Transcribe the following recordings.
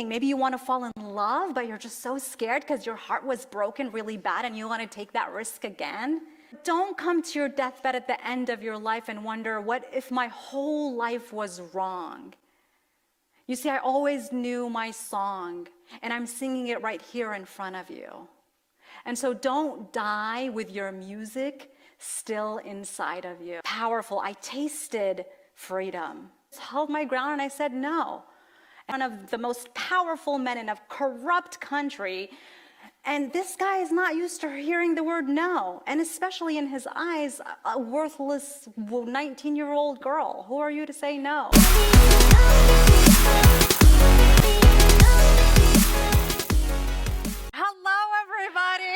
Maybe you want to fall in love, but you're just so scared because your heart was broken really bad and you want to take that risk again. Don't come to your deathbed at the end of your life and wonder, what if my whole life was wrong? You see, I always knew my song, and I'm singing it right here in front of you. And so don't die with your music still inside of you. Powerful. I tasted freedom. I held my ground and I said no. One of the most powerful men in a corrupt country, and this guy is not used to hearing the word no, and especially in his eyes, a worthless 19-year-old girl. Who are you to say no? Hello, everybody.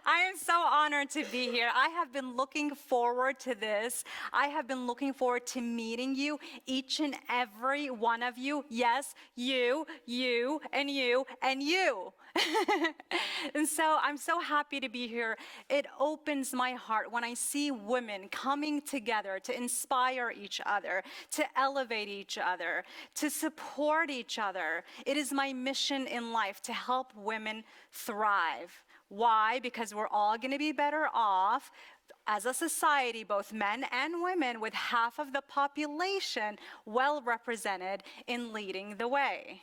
I am so honored to be here. I have been looking forward to this. I have been looking forward to meeting you, each and every one of you. Yes, you, and you, and you. And so I'm so happy to be here. It opens my heart when I see women coming together to inspire each other, to elevate each other, to support each other. It is my mission in life to help women thrive. Why? Because we're all going to be better off as a society, both men and women, with half of the population well represented in leading the way.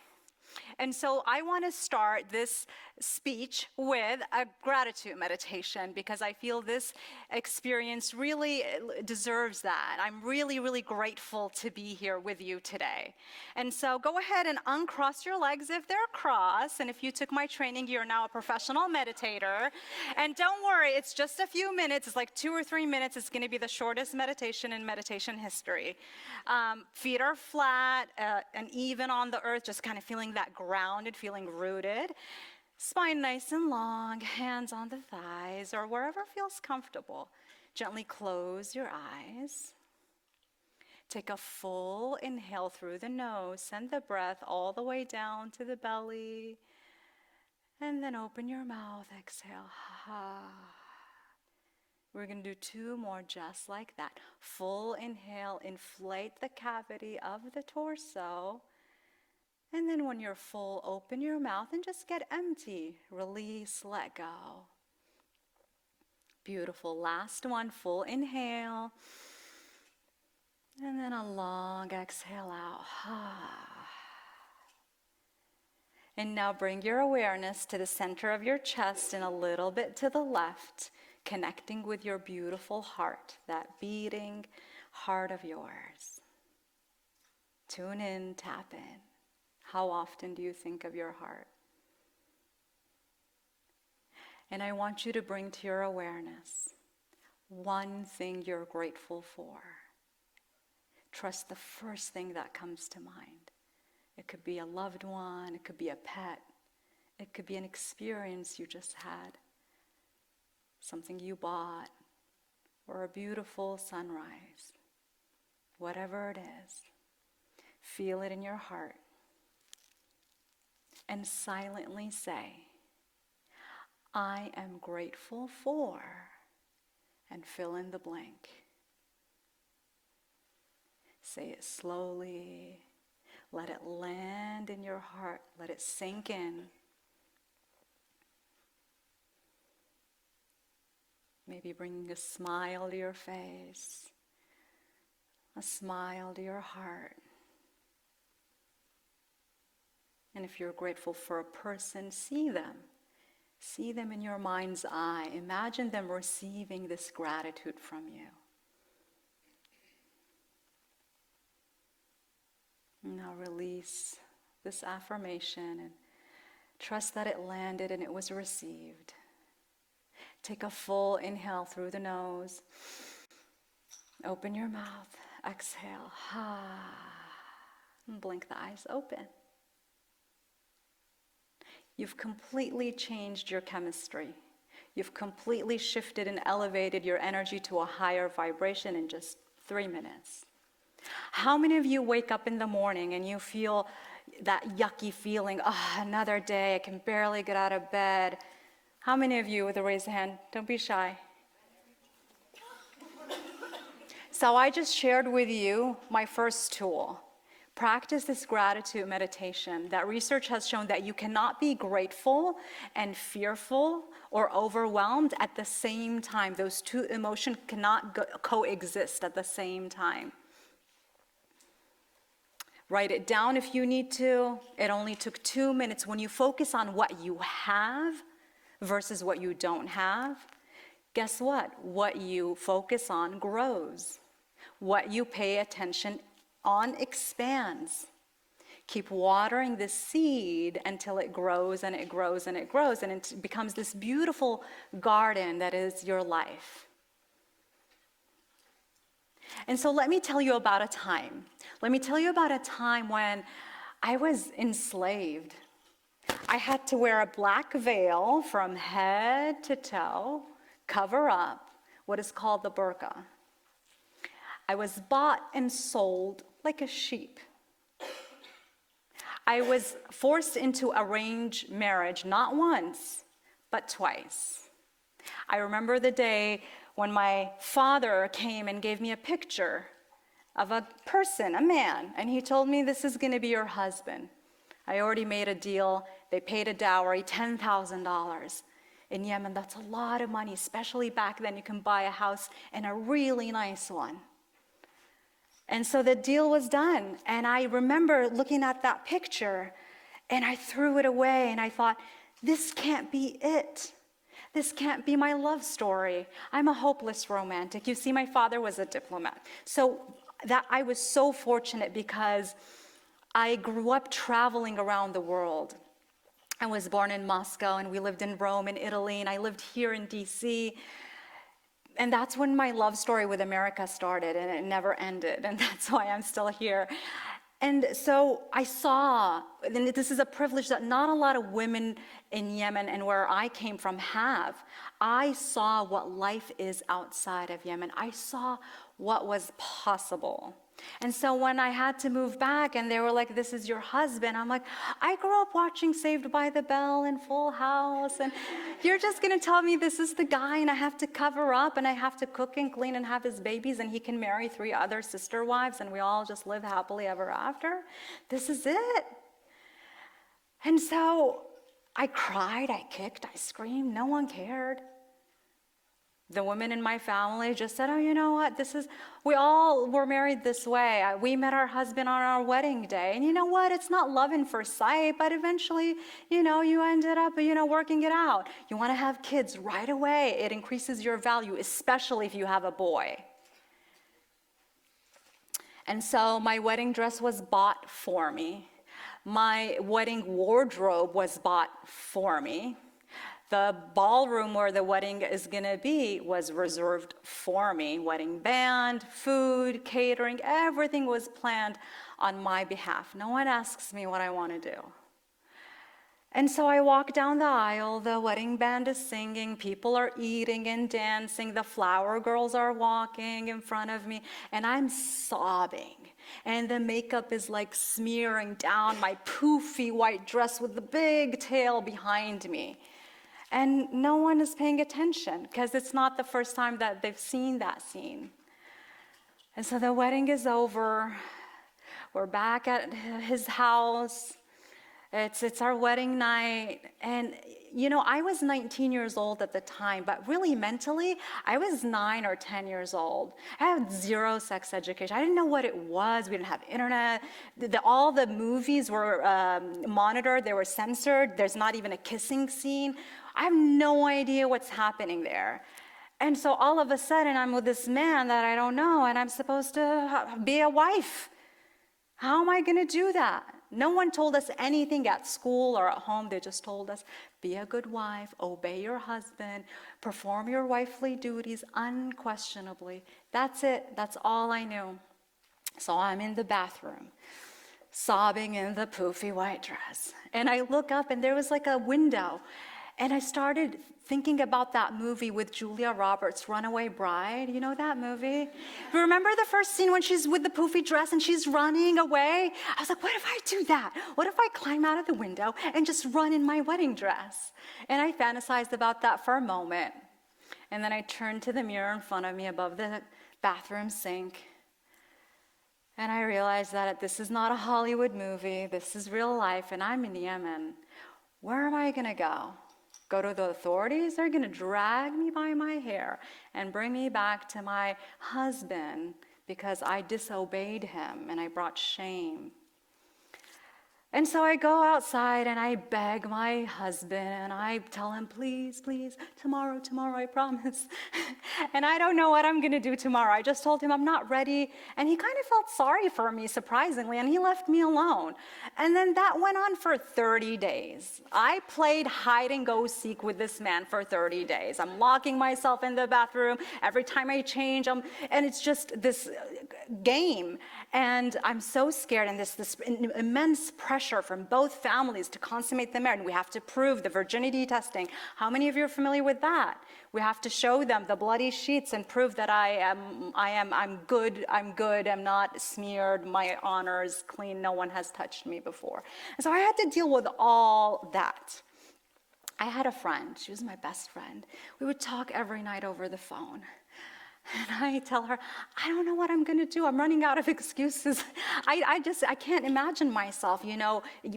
And so I want to start this speech with a gratitude meditation, because I feel this experience really deserves that. I'm really, really grateful to be here with you today. And so go ahead and uncross your legs if they're crossed. And if you took my training, you're now a professional meditator. And don't worry, it's just a few minutes. It's like 2 or 3 minutes. It's going to be the shortest meditation in meditation history. Feet are flat and even on the earth, just kind of feeling that grounded, feeling rooted. Spine nice and long, hands on the thighs or wherever feels comfortable. Gently close your eyes. Take a full inhale through the nose. Send the breath all the way down to the belly. And then open your mouth, exhale. We're going to do 2 more just like that. Full inhale, inflate the cavity of the torso. And then when you're full, open your mouth and just get empty. Release, let go. Beautiful. Last one, full inhale. And then a long exhale out. And now bring your awareness to the center of your chest and a little bit to the left, connecting with your beautiful heart, that beating heart of yours. Tune in, tap in. How often do you think of your heart? And I want you to bring to your awareness one thing you're grateful for. Trust the first thing that comes to mind. It could be a loved one, it could be a pet, it could be an experience you just had, something you bought, or a beautiful sunrise. Whatever it is, feel it in your heart. And silently say, I am grateful for, and fill in the blank. Say it slowly. Let it land in your heart. Let it sink in. Maybe bringing a smile to your face, a smile to your heart. And if you're grateful for a person, see them. See them in your mind's eye. Imagine them receiving this gratitude from you. Now release this affirmation and trust that it landed and it was received. Take a full inhale through the nose. Open your mouth. Exhale. And blink the eyes open. You've completely changed your chemistry. You've completely shifted and elevated your energy to a higher vibration in just 3 minutes. How many of you wake up in the morning and you feel that yucky feeling, another day, I can barely get out of bed? How many of you with a raised hand? Don't be shy. So I just shared with you my first tool. Practice this gratitude meditation. That research has shown that you cannot be grateful and fearful or overwhelmed at the same time. Those two emotions cannot coexist at the same time. Write it down if you need to. It only took 2 minutes. When you focus on what you have versus what you don't have, guess what? What you focus on grows. What you pay attention on expands. Keep watering this seed until it grows and it grows and it grows, and it becomes this beautiful garden that is your life. And so let me tell you about a time. Let me tell you about a time when I was enslaved. I had to wear a black veil from head to toe, cover up what is called the burqa. I was bought and sold like a sheep. I was forced into arranged marriage, not once, but twice. I remember the day when my father came and gave me a picture of a person, a man, and he told me, this is going to be your husband. I already made a deal. They paid a dowry, $10,000. In Yemen, that's a lot of money, especially back then. You can buy a house and a really nice one. And so the deal was done. And I remember looking at that picture, and I threw it away, and I thought, this can't be it. This can't be my love story. I'm a hopeless romantic. You see, my father was a diplomat. So that I was so fortunate because I grew up traveling around the world. I was born in Moscow, and we lived in Rome and Italy, and I lived here in DC. And that's when my love story with America started, and it never ended, and that's why I'm still here. And so I saw, and this is a privilege that not a lot of women in Yemen and where I came from have. I saw what life is outside of Yemen. I saw what was possible. And so when I had to move back and they were like, this is your husband, I'm like, I grew up watching Saved by the Bell and Full House, and you're just going to tell me this is the guy and I have to cover up and I have to cook and clean and have his babies and he can marry 3 other sister wives and we all just live happily ever after? This is it. And so I cried, I kicked, I screamed, no one cared. The women in my family just said, oh, you know what, we all were married this way. We met our husband on our wedding day. And you know what, it's not love in first sight, but eventually, you ended up, working it out. You want to have kids right away. It increases your value, especially if you have a boy. And so my wedding dress was bought for me. My wedding wardrobe was bought for me. The ballroom where the wedding is going to be was reserved for me. Wedding band, food, catering, everything was planned on my behalf. No one asks me what I want to do. And so I walk down the aisle, the wedding band is singing, people are eating and dancing, the flower girls are walking in front of me, and I'm sobbing. And the makeup is like smearing down my poofy white dress with the big tail behind me. And no one is paying attention because it's not the first time that they've seen that scene. And so the wedding is over. We're back at his house. It's our wedding night. And, I was 19 years old at the time, but really mentally, I was 9 or 10 years old. I had 0 sex education. I didn't know what it was. We didn't have internet. All the movies were monitored. They were censored. There's not even a kissing scene. I have no idea what's happening there. And so all of a sudden, I'm with this man that I don't know, and I'm supposed to be a wife. How am I going to do that? No one told us anything at school or at home. They just told us, be a good wife, obey your husband, perform your wifely duties unquestionably. That's it. That's all I knew. So I'm in the bathroom, sobbing in the poofy white dress. And I look up, and there was like a window. And I started thinking about that movie with Julia Roberts, Runaway Bride. You know that movie? Remember the first scene when she's with the poofy dress and she's running away? I was like, what if I do that? What if I climb out of the window and just run in my wedding dress? And I fantasized about that for a moment. And then I turned to the mirror in front of me above the bathroom sink. And I realized that this is not a Hollywood movie, this is real life, and I'm in Yemen. Where am I gonna go? Go to the authorities? They're gonna drag me by my hair and bring me back to my husband because I disobeyed him and I brought shame. And so I go outside and I beg my husband and I tell him, please, please, tomorrow, I promise. And I don't know what I'm gonna do tomorrow. I just told him I'm not ready. And he kind of felt sorry for me, surprisingly, and he left me alone. And then that went on for 30 days. I played hide and go seek with this man for 30 days. I'm locking myself in the bathroom. Every time I change, and it's just this game. And I'm so scared, and this immense pressure from both families to consummate the marriage. We have to prove the virginity testing. How many of you are familiar with that? We have to show them the bloody sheets and prove that I'm good, I'm not smeared, my honor is clean, no one has touched me before. And so I had to deal with all that. I had a friend, she was my best friend. We would talk every night over the phone. And I tell her, I don't know what I'm gonna do. I'm running out of excuses. I can't imagine myself,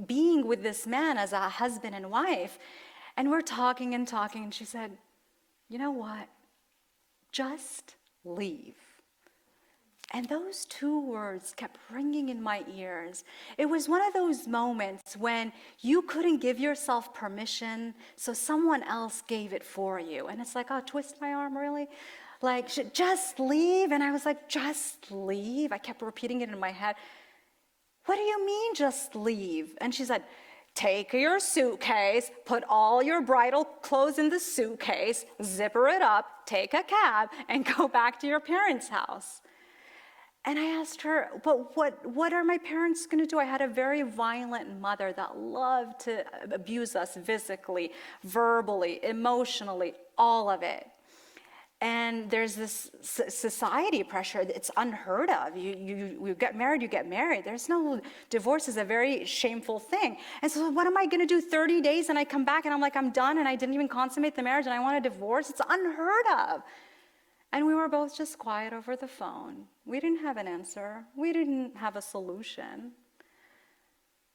being with this man as a husband and wife. And we're talking and talking, and she said, you know what? Just leave. And those two words kept ringing in my ears. It was one of those moments when you couldn't give yourself permission, so someone else gave it for you. And it's like, oh, twist my arm, really? Like, just leave? And I was like, just leave? I kept repeating it in my head. What do you mean, just leave? And she said, take your suitcase, put all your bridal clothes in the suitcase, zipper it up, take a cab, and go back to your parents' house. And I asked her, but what are my parents gonna do? I had a very violent mother that loved to abuse us physically, verbally, emotionally, all of it. And there's this society pressure. It's unheard of. You get married, you get married. There's no, divorce is a very shameful thing. And so what am I gonna do 30 days and I come back and I'm like, I'm done and I didn't even consummate the marriage and I want a divorce? It's unheard of. And we were both just quiet over the phone. We didn't have an answer. We didn't have a solution.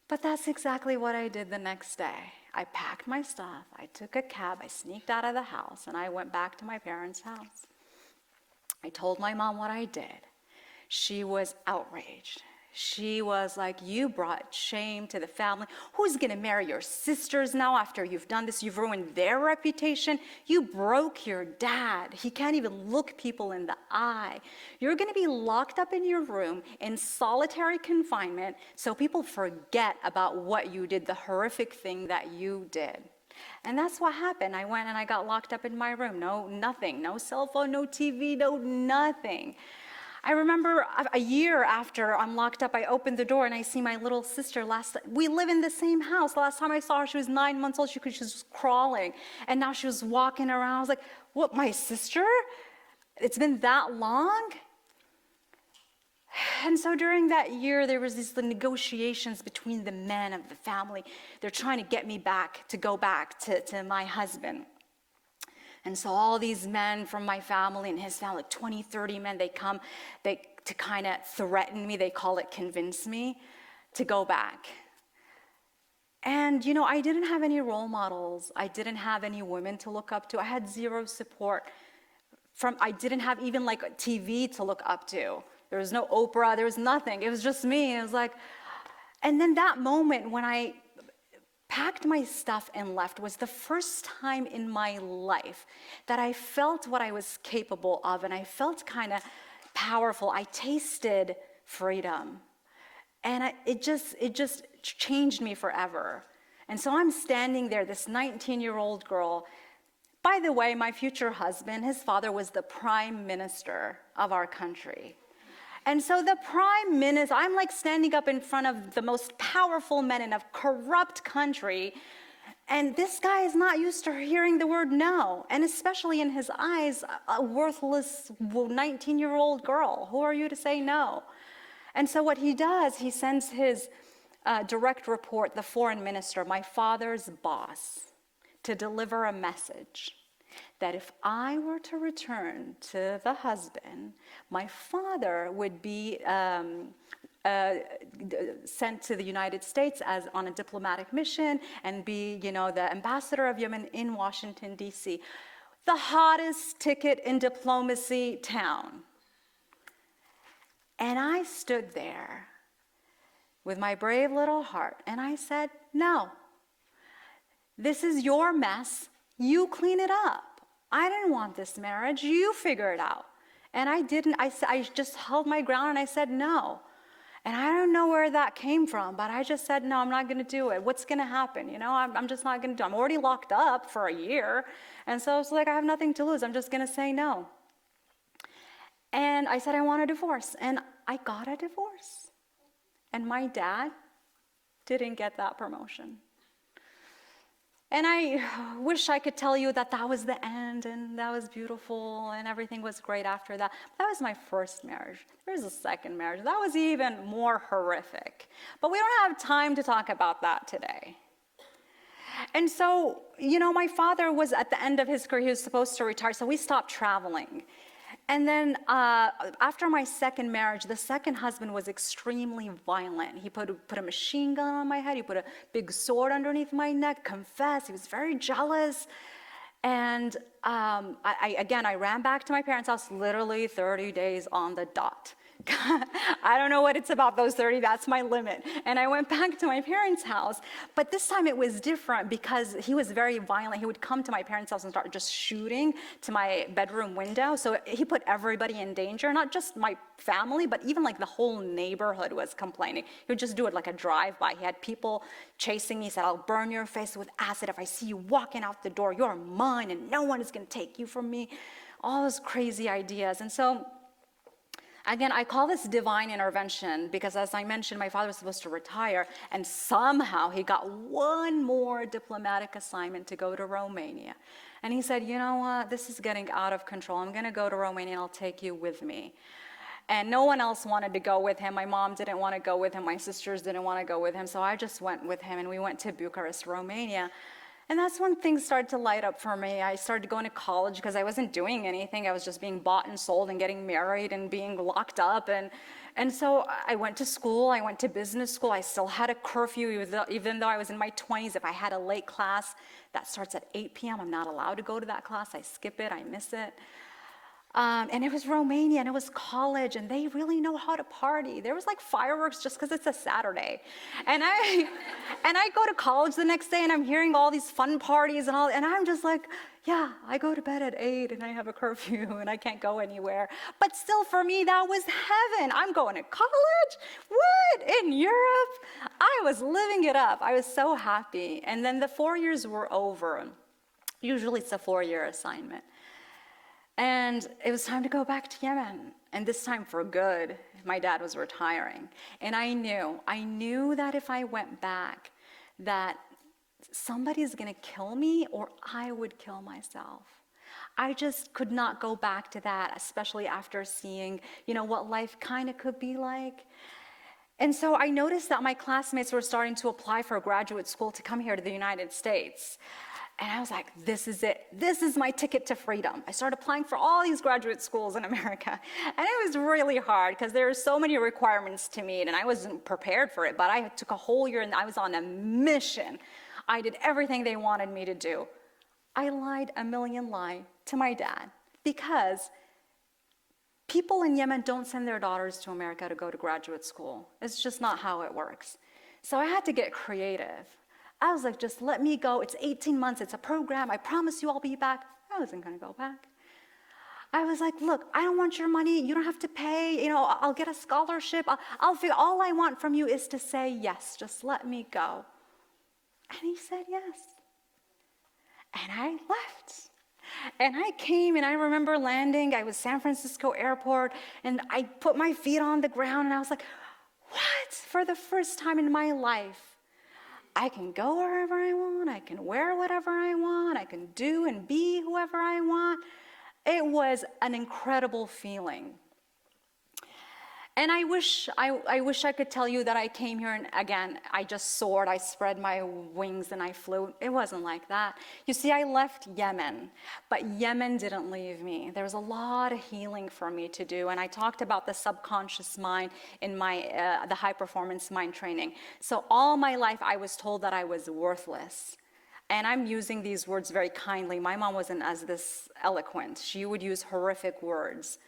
But that's exactly what I did the next day. I packed my stuff, I took a cab, I sneaked out of the house, and I went back to my parents' house. I told my mom what I did. She was outraged. She was like, you brought shame to the family. Who's gonna marry your sisters now after you've done this? You've ruined their reputation. You broke your dad. He can't even look people in the eye. You're gonna be locked up in your room in solitary confinement so people forget about what you did, the horrific thing that you did. And that's what happened. I went and I got locked up in my room. Nothing, no cell phone, no TV, no nothing. I remember a year after I'm locked up, I opened the door and I see my little sister. We live in the same house. The last time I saw her, she was 9 months old. She was crawling. And now she was walking around. I was like, what, my sister? It's been that long? And so during that year, there was these negotiations between the men of the family. They're trying to get me back, to go back to my husband. And so all these men from my family and his family, like 20, 30 men, they come to kind of threaten me. They call it convince me to go back. And, I didn't have any role models. I didn't have any women to look up to. I had zero support. I didn't have even like TV to look up to. There was no Oprah, there was nothing. It was just me. It was like, and then that moment when I packed my stuff and left was the first time in my life that I felt what I was capable of, and I felt kind of powerful. I tasted freedom, and it just changed me forever. And so I'm standing there, this 19-year-old girl. By the way, my future husband, his father was the prime minister of our country. And so the prime minister, I'm like standing up in front of the most powerful men in a corrupt country, and this guy is not used to hearing the word no, and especially in his eyes, a worthless 19-year-old girl. Who are you to say no? And so what he does, he sends his direct report, the foreign minister, my father's boss, to deliver a message. that if I were to return to the husband, my father would be sent to the United States as on a diplomatic mission and be, the ambassador of Yemen in Washington, D.C., the hottest ticket in diplomacy town. And I stood there with my brave little heart, and I said, no, this is your mess. You clean it up. I didn't want this marriage. You figure it out. And I didn't. I just held my ground, and I said no. And I don't know where that came from, but I just said, no, I'm not going to do it. What's going to happen? I'm just not going to do it. I'm already locked up for a year. And so it's like, I have nothing to lose. I'm just going to say no. And I said, I want a divorce. And I got a divorce. And my dad didn't get that promotion. And I wish I could tell you that that was the end and that was beautiful and everything was great after that. That was my first marriage. There was a second marriage. That was even more horrific. But we don't have time to talk about that today. And so, my father was at the end of his career. He was supposed to retire, so we stopped traveling. And then after my second marriage, the second husband was extremely violent. He put a machine gun on my head. He put a big sword underneath my neck, confessed. He was very jealous. And I ran back to my parents' house literally 30 days on the dot. I don't know what it's about those 30, that's my limit. And I went back to my parents' house, but this time it was different because he was very violent. He would come to my parents' house and start just shooting to my bedroom window. So he put everybody in danger, not just my family, but even like the whole neighborhood was complaining. He would just do it like a drive-by. He had people chasing me. He said, I'll burn your face with acid if I see you walking out the door. You're mine and no one is gonna take you from me. All those crazy ideas. And so, again, I call this divine intervention because, as I mentioned, my father was supposed to retire, and somehow he got one more diplomatic assignment to go to Romania. And he said, you know what, this is getting out of control. I'm going to go to Romania, and I'll take you with me. And no one else wanted to go with him. My mom didn't want to go with him. My sisters didn't want to go with him. So I just went with him, and we went to Bucharest, Romania. And that's when things started to light up for me. I started going to college because I wasn't doing anything. I was just being bought and sold and getting married and being locked up. And so I went to school. I went to business school. I still had a curfew, even though I was in my 20s. If I had a late class that starts at 8 p.m., I'm not allowed to go to that class. I skip it. I miss it. And it was Romania, and it was college, and they really know how to party. There was like fireworks just because it's a Saturday. And I go to college the next day, and I'm hearing all these fun parties and all, and I'm just like, yeah, I go to bed at 8, and I have a curfew, and I can't go anywhere. But still, for me, that was heaven. I'm going to college? What? In Europe? I was living it up. I was so happy. And then the 4 years were over. Usually it's a 4-year assignment. And it was time to go back to Yemen, and this time for good. My dad was retiring. And I knew that if I went back, that somebody's gonna kill me or I would kill myself. I just could not go back to that, especially after seeing, what life kind of could be like. And so I noticed that my classmates were starting to apply for graduate school to come here to the United States. And I was like, this is it. This is my ticket to freedom. I started applying for all these graduate schools in America. And it was really hard because there were so many requirements to meet, and I wasn't prepared for it. But I took a whole year, and I was on a mission. I did everything they wanted me to do. I lied a million lies to my dad because people in Yemen don't send their daughters to America to go to graduate school. It's just not how it works. So I had to get creative. I was like, just let me go. It's 18 months. It's a program. I promise you I'll be back. I wasn't going to go back. I was like, look, I don't want your money. You don't have to pay. I'll get a scholarship. I'll figure. All I want from you is to say yes. Just let me go. And he said yes. And I left. And I came, and I remember landing. I was San Francisco airport, and I put my feet on the ground, and I was like, what? For the first time in my life, I can go wherever I want, I can wear whatever I want, I can do and be whoever I want. It was an incredible feeling. And I wish I could tell you that I came here and again, I just soared, I spread my wings and I flew. It wasn't like that. You see, I left Yemen, but Yemen didn't leave me. There was a lot of healing for me to do. And I talked about the subconscious mind in my, the high performance mind training. So all my life, I was told that I was worthless. And I'm using these words very kindly. My mom wasn't as this eloquent. She would use horrific words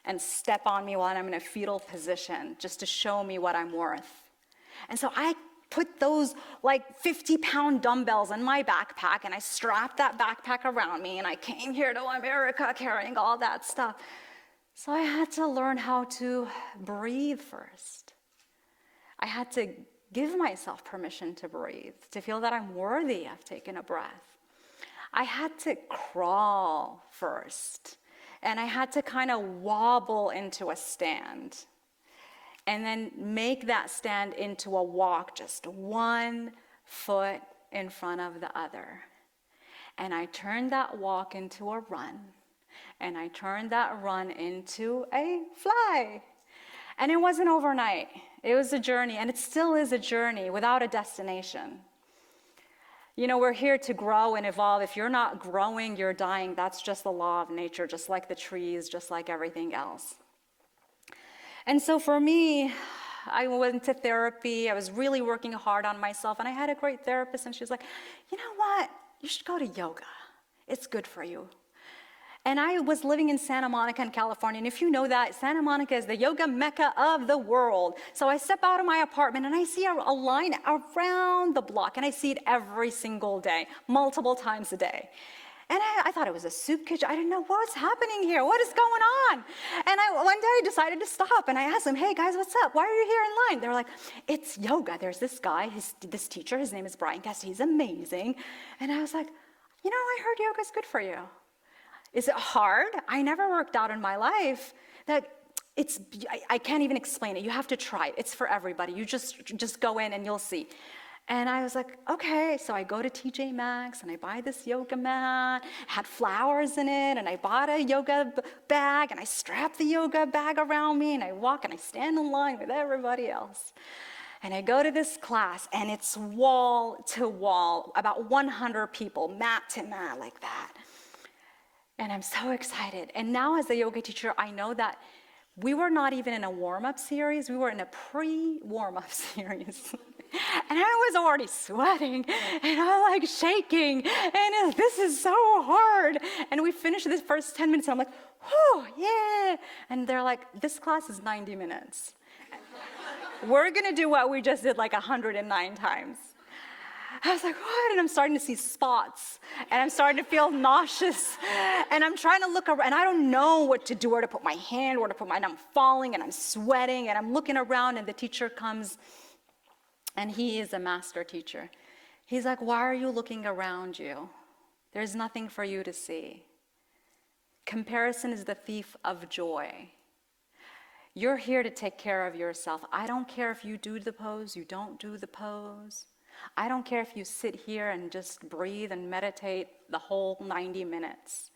and step on me while I'm in a fetal position just to show me what I'm worth. And so I put those like 50-pound dumbbells in my backpack and I strapped that backpack around me and I came here to America carrying all that stuff. So I had to learn how to breathe first. I had to give myself permission to breathe, to feel that I'm worthy of taking a breath. I had to crawl first. And I had to kind of wobble into a stand and then make that stand into a walk, just one foot in front of the other. And I turned that walk into a run. And I turned that run into a fly. And it wasn't overnight. It was a journey, and it still is a journey without a destination. You know, we're here to grow and evolve. If you're not growing, you're dying. That's just the law of nature, just like the trees, just like everything else. And so for me, I went to therapy. I was really working hard on myself, and I had a great therapist, and she was like, you know what? You should go to yoga. It's good for you. And I was living in Santa Monica in California, and if you know that, Santa Monica is the yoga mecca of the world. So I step out of my apartment, and I see a line around the block, and I see it every single day, multiple times a day. And I thought it was a soup kitchen. I didn't know what's happening here. What is going on? And one day I decided to stop, and I asked them, hey, guys, what's up? Why are you here in line? They were like, it's yoga. There's this guy, this teacher. His name is Brian Guest. He's amazing. And I was like, you know, I heard yoga's good for you. Is it hard? I never worked out in my life. I can't even explain it. You have to try it. It's for everybody. You just go in and you'll see. And I was like, okay. So I go to TJ Maxx and I buy this yoga mat. It had flowers in it, and I bought a yoga bag, and I strap the yoga bag around me, and I walk and I stand in line with everybody else. And I go to this class, and it's wall to wall, about 100 people, mat to mat, like that. And I'm so excited. And now as a yoga teacher, I know that we were not even in a warm-up series. We were in a pre-warm-up series. And I was already sweating, and I'm like shaking, and this is so hard. And we finished this first 10 minutes, and I'm like, whew, yeah. And they're like, this class is 90 minutes. We're gonna do what we just did like 109 times. I was like, what? And I'm starting to see spots, and I'm starting to feel nauseous, and I'm trying to look around, and I don't know what to do, where to put my hand, where to put my, and I'm falling, and I'm sweating, and I'm looking around, and the teacher comes, and he is a master teacher. He's like, why are you looking around you? There's nothing for you to see. Comparison is the thief of joy. You're here to take care of yourself. I don't care if you do the pose, you don't do the pose. I don't care if you sit here and just breathe and meditate the whole 90 minutes.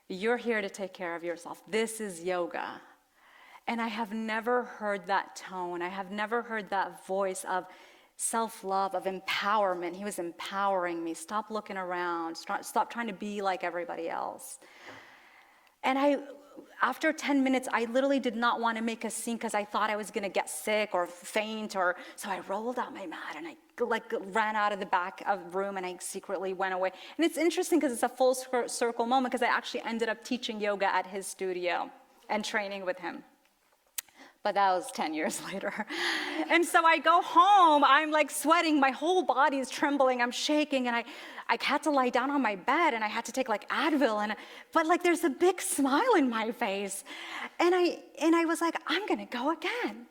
You're here to take care of yourself. This is yoga. And I have never heard that tone. I have never heard that voice of self-love, of empowerment. He was empowering me. Stop looking around. Stop trying to be like everybody else. And after 10 minutes, I literally did not want to make a scene because I thought I was going to get sick or faint, so I rolled out my mat and I ran out of the back of the room, and I secretly went away. And it's interesting because it's a full circle moment, because I actually ended up teaching yoga at his studio and training with him. But that was 10 years later. And so I go home, I'm like sweating, my whole body is trembling, I'm shaking, and I had to lie down on my bed, and I had to take like Advil, but like there's a big smile in my face. And I was like, I'm gonna go again.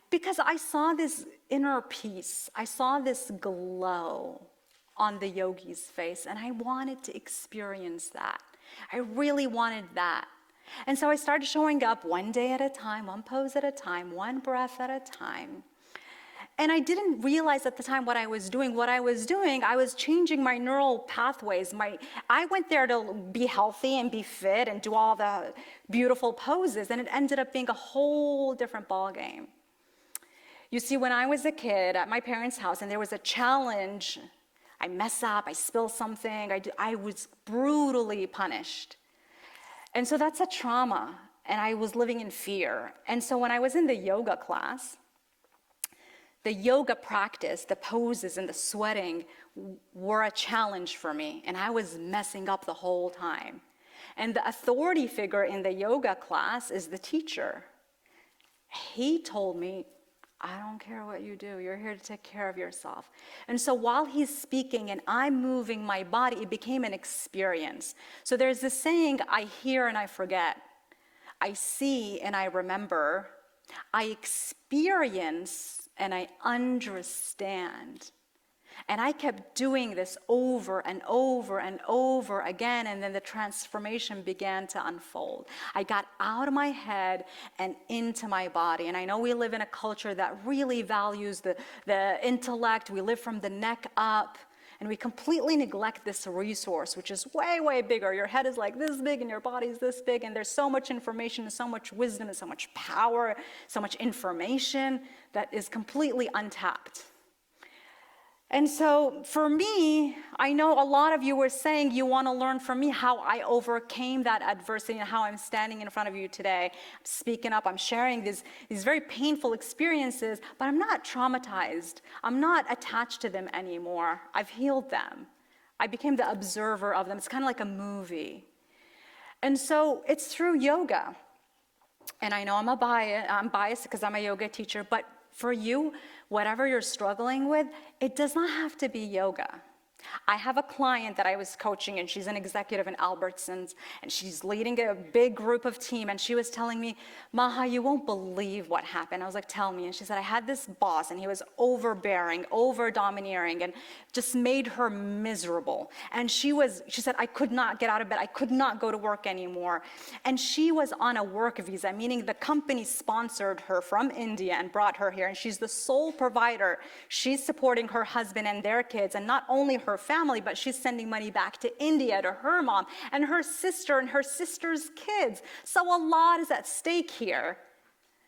Because I saw this inner peace, I saw this glow on the yogi's face, and I wanted to experience that. I really wanted that. And so I started showing up one day at a time, one pose at a time, one breath at a time. And I didn't realize at the time what I was doing. What I was doing, I was changing my neural pathways. I went there to be healthy and be fit and do all the beautiful poses, and it ended up being a whole different ballgame. You see, when I was a kid at my parents' house and there was a challenge, I mess up, I spill something, I was brutally punished. And so that's a trauma, and I was living in fear. And so when I was in the yoga class, the yoga practice, the poses and the sweating were a challenge for me, and I was messing up the whole time. And the authority figure in the yoga class is the teacher. He told me, I don't care what you do, you're here to take care of yourself. And so while he's speaking and I'm moving my body, it became an experience. So there's this saying, I hear and I forget. I see and I remember. I experience and I understand. And I kept doing this over and over and over again, and then the transformation began to unfold. I got out of my head and into my body. And I know we live in a culture that really values the intellect. We live from the neck up, and we completely neglect this resource, which is way, way bigger. Your head is like this big, and your body is this big, and there's so much information, and so much wisdom, and so much power, so much information that is completely untapped. And so for me, I know a lot of you were saying you want to learn from me how I overcame that adversity and how I'm standing in front of you today. I'm speaking up, I'm sharing these very painful experiences, but I'm not traumatized. I'm not attached to them anymore. I've healed them. I became the observer of them. It's kind of like a movie. And so it's through yoga. And I know I'm biased because I'm a yoga teacher, but for you, whatever you're struggling with, it does not have to be yoga. I have a client that I was coaching, and she's an executive in Albertsons, and she's leading a big group of team, and she was telling me, Maha, you won't believe what happened. I was like, tell me. And she said, I had this boss, and he was overbearing, over-domineering, and just made her miserable. And she said, I could not get out of bed. I could not go to work anymore. And she was on a work visa, meaning the company sponsored her from India and brought her here, and she's the sole provider. She's supporting her husband and their kids, and not only her family, but she's sending money back to India to her mom and her sister and her sister's kids. So a lot is at stake here.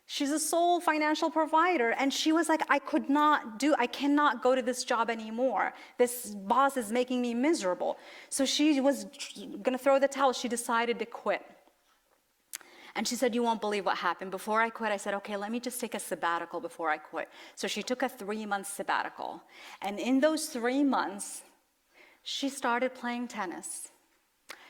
She's a sole financial provider, and she was like, I cannot go to this job anymore. This boss is making me miserable. So she was gonna throw the towel. She decided to quit. And she said, you won't believe what happened. Before I quit, I said, okay, let me just take a sabbatical before I quit. So she took a 3-month sabbatical. And in those 3 months, she started playing tennis.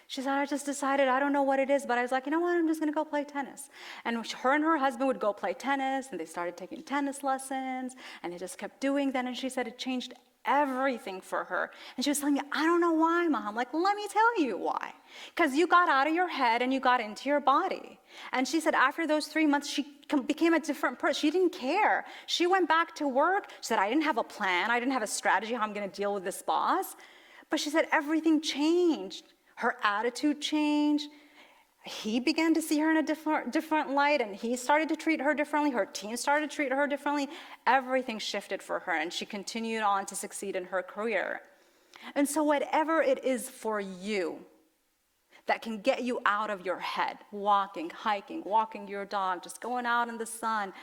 She said, I just decided, I don't know what it is, but I was like, you know what, I'm just gonna go play tennis. And her and her husband would go play tennis, and they started taking tennis lessons, and they just kept doing that. And she said it changed everything for her. And she was telling me, I don't know why, Mom. I'm like, let me tell you why. Because you got out of your head and you got into your body. And she said after those 3 months, she became a different person. She didn't care. She went back to work. She said, I didn't have a plan. I didn't have a strategy how I'm going to deal with this boss. But she said everything changed. Her attitude changed. He began to see her in a different light, and he started to treat her differently. Her team started to treat her differently. Everything shifted for her, and she continued on to succeed in her career. And so whatever it is for you that can get you out of your head, walking, hiking, walking your dog, just going out in the sun,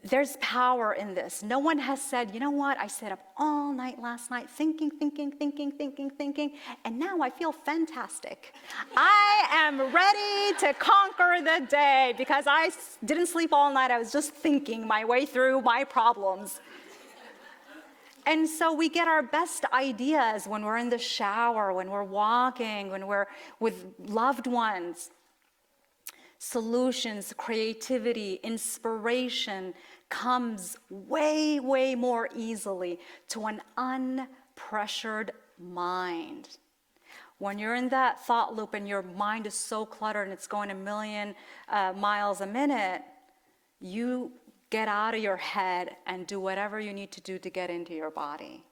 there's power in this. No one has said, you know what, I stayed up all night last night thinking, and now I feel fantastic. I am ready to conquer the day because I didn't sleep all night. I was just thinking my way through my problems. And so we get our best ideas when we're in the shower, when we're walking, when we're with loved ones. Solutions, creativity, inspiration comes way, way more easily to an unpressured mind. When you're in that thought loop and your mind is so cluttered and it's going a million miles a minute, you get out of your head and do whatever you need to do to get into your body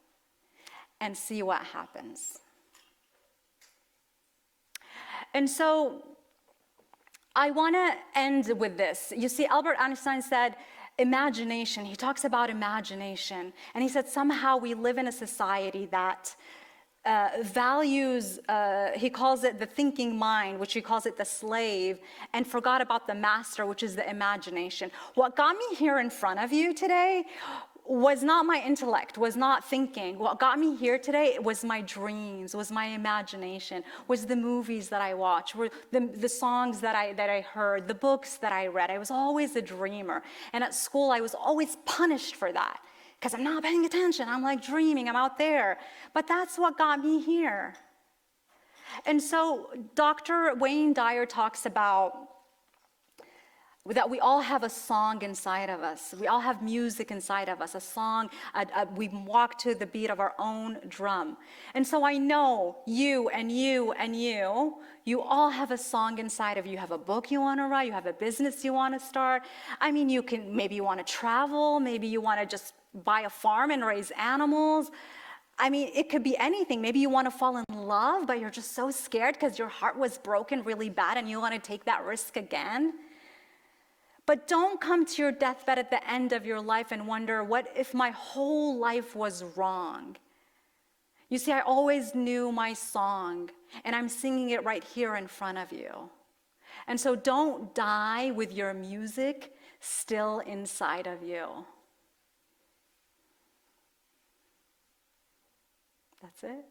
and see what happens. And so I want to end with this. You see, Albert Einstein said, imagination. He talks about imagination. And he said somehow we live in a society that values, he calls it the thinking mind, which he calls it the slave, and forgot about the master, which is the imagination. What got me here in front of you today was not my intellect, was not thinking. What got me here today was my dreams, was my imagination, was the movies that I watched, were the songs that I heard, the books that I read. I was always a dreamer. And at school, I was always punished for that because I'm not paying attention. I'm like dreaming, I'm out there. But that's what got me here. And so Dr. Wayne Dyer talks about that we all have a song inside of us. We all have music inside of us, a song. We walk to the beat of our own drum. And so I know you and you and you all have a song inside of you. You have a book you want to write. You have a business you want to start. I mean, maybe you want to travel. Maybe you want to just buy a farm and raise animals. I mean, it could be anything. Maybe you want to fall in love, but you're just so scared because your heart was broken really bad and you want to take that risk again. But don't come to your deathbed at the end of your life and wonder, what if my whole life was wrong? You see, I always knew my song, and I'm singing it right here in front of you. And so don't die with your music still inside of you. That's it.